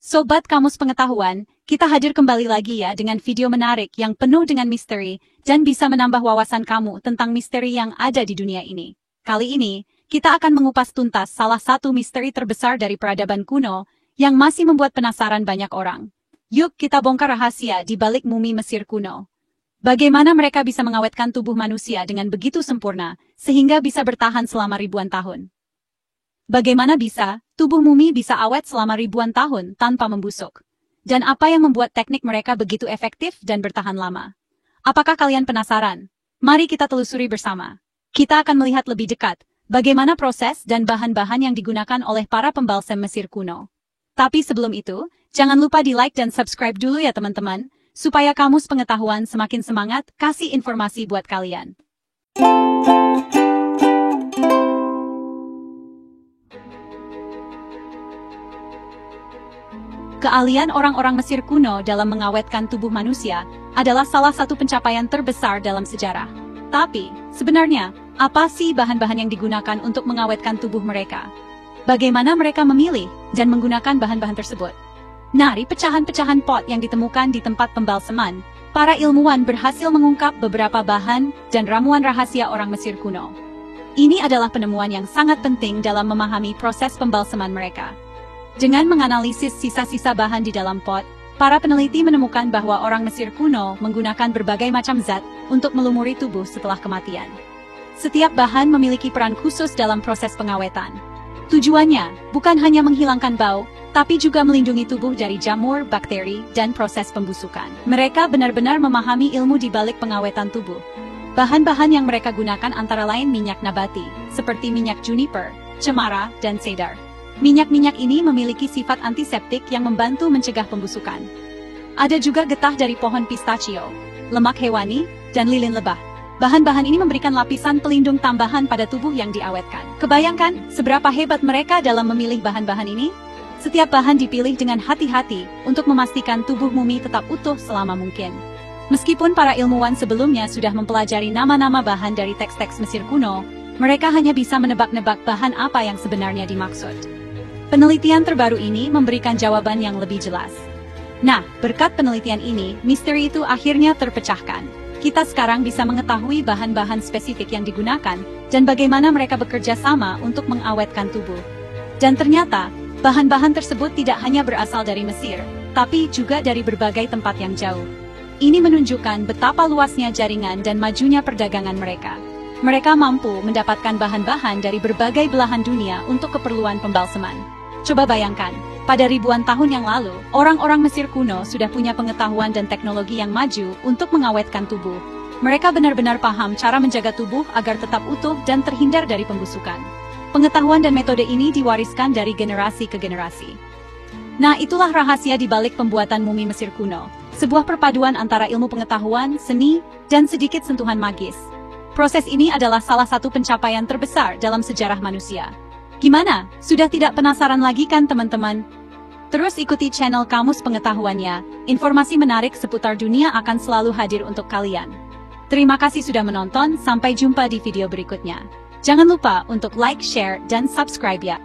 Sobat Kamus Pengetahuan, kita hadir kembali lagi ya dengan video menarik yang penuh dengan misteri dan bisa menambah wawasan kamu tentang misteri yang ada di dunia ini. Kali ini, kita akan mengupas tuntas salah satu misteri terbesar dari peradaban kuno yang masih membuat penasaran banyak orang. Yuk kita bongkar rahasia di balik mumi Mesir kuno. Bagaimana mereka bisa mengawetkan tubuh manusia dengan begitu sempurna sehingga bisa bertahan selama ribuan tahun? Bagaimana bisa tubuh mumi bisa awet selama ribuan tahun tanpa membusuk? Dan apa yang membuat teknik mereka begitu efektif dan bertahan lama? Apakah kalian penasaran? Mari kita telusuri bersama. Kita akan melihat lebih dekat bagaimana proses dan bahan-bahan yang digunakan oleh para pembalsem Mesir kuno. Tapi sebelum itu, jangan lupa di-like dan subscribe dulu ya teman-teman, supaya Kamus Pengetahuan semakin semangat kasih informasi buat kalian. Keahlian orang-orang Mesir kuno dalam mengawetkan tubuh manusia adalah salah satu pencapaian terbesar dalam sejarah. Tapi, sebenarnya, apa sih bahan-bahan yang digunakan untuk mengawetkan tubuh mereka? Bagaimana mereka memilih dan menggunakan bahan-bahan tersebut? Dari pecahan-pecahan pot yang ditemukan di tempat pembalseman, para ilmuwan berhasil mengungkap beberapa bahan dan ramuan rahasia orang Mesir kuno. Ini adalah penemuan yang sangat penting dalam memahami proses pembalseman mereka. Dengan menganalisis sisa-sisa bahan di dalam pot, para peneliti menemukan bahwa orang Mesir kuno menggunakan berbagai macam zat untuk melumuri tubuh setelah kematian. Setiap bahan memiliki peran khusus dalam proses pengawetan. Tujuannya bukan hanya menghilangkan bau, tapi juga melindungi tubuh dari jamur, bakteri, dan proses pembusukan. Mereka benar-benar memahami ilmu di balik pengawetan tubuh. Bahan-bahan yang mereka gunakan antara lain minyak nabati, seperti minyak juniper, cemara, dan cedar. Minyak-minyak ini memiliki sifat antiseptik yang membantu mencegah pembusukan. Ada juga getah dari pohon pistachio, lemak hewani, dan lilin lebah. Bahan-bahan ini memberikan lapisan pelindung tambahan pada tubuh yang diawetkan. Kebayangkan seberapa hebat mereka dalam memilih bahan-bahan ini? Setiap bahan dipilih dengan hati-hati untuk memastikan tubuh mumi tetap utuh selama mungkin. Meskipun para ilmuwan sebelumnya sudah mempelajari nama-nama bahan dari teks-teks Mesir kuno, mereka hanya bisa menebak-nebak bahan apa yang sebenarnya dimaksud. Penelitian terbaru ini memberikan jawaban yang lebih jelas. Nah, berkat penelitian ini, misteri itu akhirnya terpecahkan. Kita sekarang bisa mengetahui bahan-bahan spesifik yang digunakan dan bagaimana mereka bekerja sama untuk mengawetkan tubuh. Dan ternyata, bahan-bahan tersebut tidak hanya berasal dari Mesir, tapi juga dari berbagai tempat yang jauh. Ini menunjukkan betapa luasnya jaringan dan majunya perdagangan mereka. Mereka mampu mendapatkan bahan-bahan dari berbagai belahan dunia untuk keperluan pembalseman. Coba bayangkan, pada ribuan tahun yang lalu, orang-orang Mesir kuno sudah punya pengetahuan dan teknologi yang maju untuk mengawetkan tubuh. Mereka benar-benar paham cara menjaga tubuh agar tetap utuh dan terhindar dari pembusukan. Pengetahuan dan metode ini diwariskan dari generasi ke generasi. Nah, itulah rahasia di balik pembuatan mumi Mesir kuno. Sebuah perpaduan antara ilmu pengetahuan, seni, dan sedikit sentuhan magis. Proses ini adalah salah satu pencapaian terbesar dalam sejarah manusia. Gimana? Sudah tidak penasaran lagi kan teman-teman? Terus ikuti channel Kamus Pengetahuannya, informasi menarik seputar dunia akan selalu hadir untuk kalian. Terima kasih sudah menonton, sampai jumpa di video berikutnya. Jangan lupa untuk like, share, dan subscribe ya.